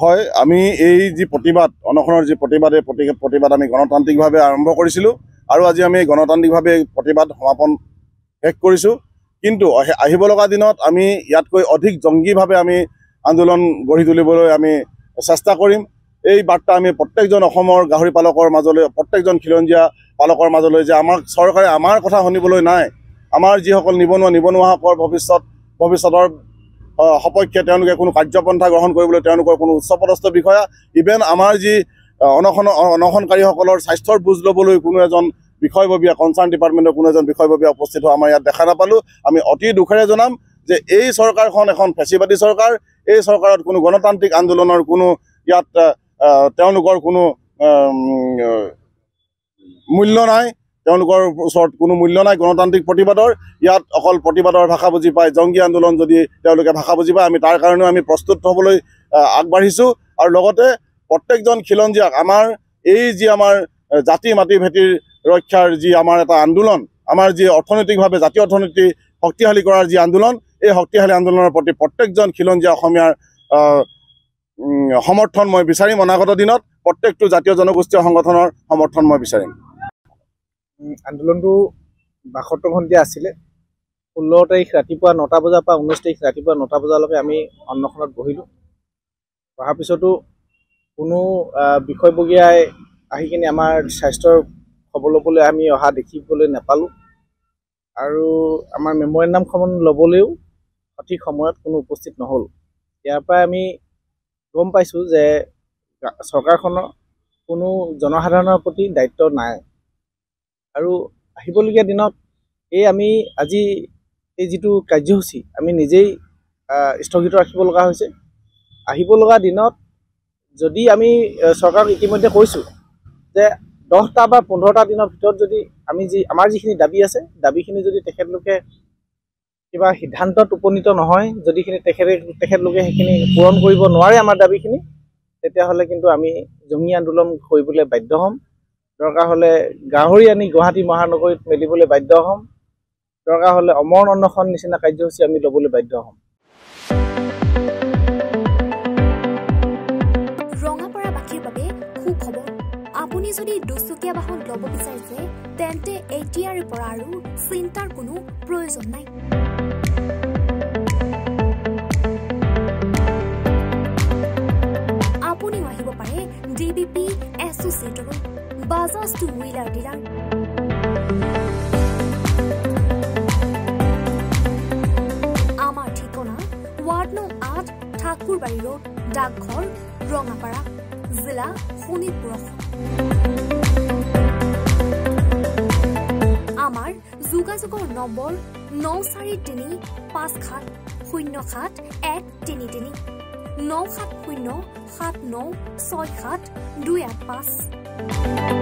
হয়, আমি এই যি প্ৰতিবাদ অনশনৰ যি প্ৰতিবাদ আমি গণতান্ত্ৰিকভাৱে আৰম্ভ কৰিছিলোঁ আৰু আজি আমি গণতান্ত্ৰিকভাৱে প্ৰতিবাদ সমাপন শেষ কৰিছোঁ। কিন্তু আহিব লগা দিনত আমি ইয়াতকৈ অধিক জংগীভাৱে আমি আন্দোলন গঢ়ি তুলিবলৈ আমি চেষ্টা কৰিম। এই বাৰ্তা আমি প্ৰত্যেকজন অসমৰ গাহৰি পালকৰ মাজলৈ, প্ৰত্যেকজন খিলঞ্জীয়া পালকৰ মাজলৈ যে আমাক চৰকাৰে আমাৰ কথা শুনিবলৈ নাই, আমাৰ যিসকল নিবনুৱাসকলৰ ভৱিষ্যতৰ সপক্ষে তেওঁলোকে কোনো কাৰ্যপন্থা গ্ৰহণ কৰিবলৈ তেওঁলোকৰ কোনো উচ্চপদস্থ বিষয়া, ইভেন আমাৰ যি অনশনকাৰীসকলৰ স্বাস্থ্যৰ বুজ ল'বলৈ কোনো এজন বিষয়ববীয়া, কনচাৰ্ণ ডিপাৰ্টমেণ্টৰ কোনো এজন বিষয়ববীয়া উপস্থিত হোৱা আমাৰ ইয়াত দেখা নাপালোঁ। আমি অতি দুখেৰে জনাম যে এই চৰকাৰখন এখন ফেচিবাদী চৰকাৰ। এই চৰকাৰত কোনো গণতান্ত্ৰিক আন্দোলনৰ কোনো ইয়াত তেওঁলোকৰ কোনো মূল্য নাই, তেওঁলোকৰ ওচৰত কোনো মূল্য নাই গণতান্ত্ৰিক প্ৰতিবাদৰ। ইয়াত অকল প্ৰতিবাদৰ ভাষা বুজি পায়, জংগী আন্দোলন যদি তেওঁলোকে ভাষা বুজি পায়, আমি তাৰ কাৰণেও আমি প্ৰস্তুত হ'বলৈ আগবাঢ়িছোঁ। আৰু লগতে প্ৰত্যেকজন খিলঞ্জীয়াক আমাৰ এই যি আমাৰ জাতি মাটি ভেটিৰ ৰক্ষাৰ যি আমাৰ এটা আন্দোলন, আমাৰ যি অৰ্থনৈতিকভাৱে জাতীয় অৰ্থনীতি শক্তিশালী কৰাৰ যি আন্দোলন, এই শক্তিশালী আন্দোলনৰ প্ৰতি প্ৰত্যেকজন খিলঞ্জীয়া অসমীয়াৰ সমৰ্থন মই বিচাৰিম। অনাগত দিনত প্ৰত্যেকটো জাতীয় জনগোষ্ঠীয় সংগঠনৰ সমৰ্থন মই বিচাৰিম। আন্দোলনটো ৭২ ঘণ্টীয়া আছিলে। ১৬ তাৰিখ ৰাতিপুৱা ৯টা বজাৰ পৰা ১৯ তাৰিখ ৰাতিপুৱা ৯টা বজালৈকে আমি অন্নখনত বহিলোঁ। বহাৰ পিছতো কোনো বিষয়ববীয়াই আহি কিনে আমাৰ স্বাস্থ্যৰ খবৰ ল'বলৈ আমি অহা দেখিবলৈ নাপালোঁ আৰু আমাৰ মেমৰেণ্ডামখন ল'বলৈও সঠিক সময়ত কোনো উপস্থিত নহ'ল। ইয়াৰ পৰাই আমি গম পাইছোঁ যে চৰকাৰখনৰ কোনো জনসাধাৰণৰ প্ৰতি দায়িত্ব নাই আৰু আহিবলগীয়া দিনত আমি আজি এই যিটো কাৰ্যসূচী আমি নিজেই স্থগিত ৰাখিব লগা হৈছে। আহিব লগা দিনত যদি আমি চৰকাৰক ইতিমধ্যে কৈছোঁ যে 10টা বা 15টা দিনৰ ভিতৰত যদি আমাৰ যিখিনি দাবী আছে, দাবীখিনি যদি তেখেতলোকে কিবা সিদ্ধান্তত উপনীত নহয়, যদি তেখেতলোকে সেইখিনি পূৰণ কৰিব নোৱাৰে আমাৰ দাবীখিনি, তেতিয়াহ'লে কিন্তু আমি জঙ্গী আন্দোলন কৰিবলৈ বাধ্য হ'ম। দৰকাৰ হ'লে গাহৰি আনি গুৱাহাটী মহানগৰীত মেলিবলৈ বাধ্য হ'ম। দৰকাৰ হ'লে অমৰণ অন্নখন নিচিনা কাৰ্যসূচী আমি ল'বলৈ বাধ্য হ'ম। ৰঙাপাৰাবাসীৰ বাবে সুখবৰ। আপুনি যদি দুচকীয়া বাহন ল'ব বিচাৰিছে তেন্তে এতিয়াৰে পৰা আৰু চিন্তাৰ কোনো প্ৰয়োজন নাই। আপুনিও আহিব পাৰে DBP এছ'চিয়েটৰ বাজাজ টু হুইলাৰ ডিলাৰ। আমাৰ ঠিকনা ৱাৰ্ড নং ৮ ঠাকুৰবাৰী ৰোড, ডাকঘৰ, ৰঙাপাৰা, জিলা শোণিতপুৰ। আমাৰ যোগাযোগৰ নম্বৰ 9435707133 9707967285285।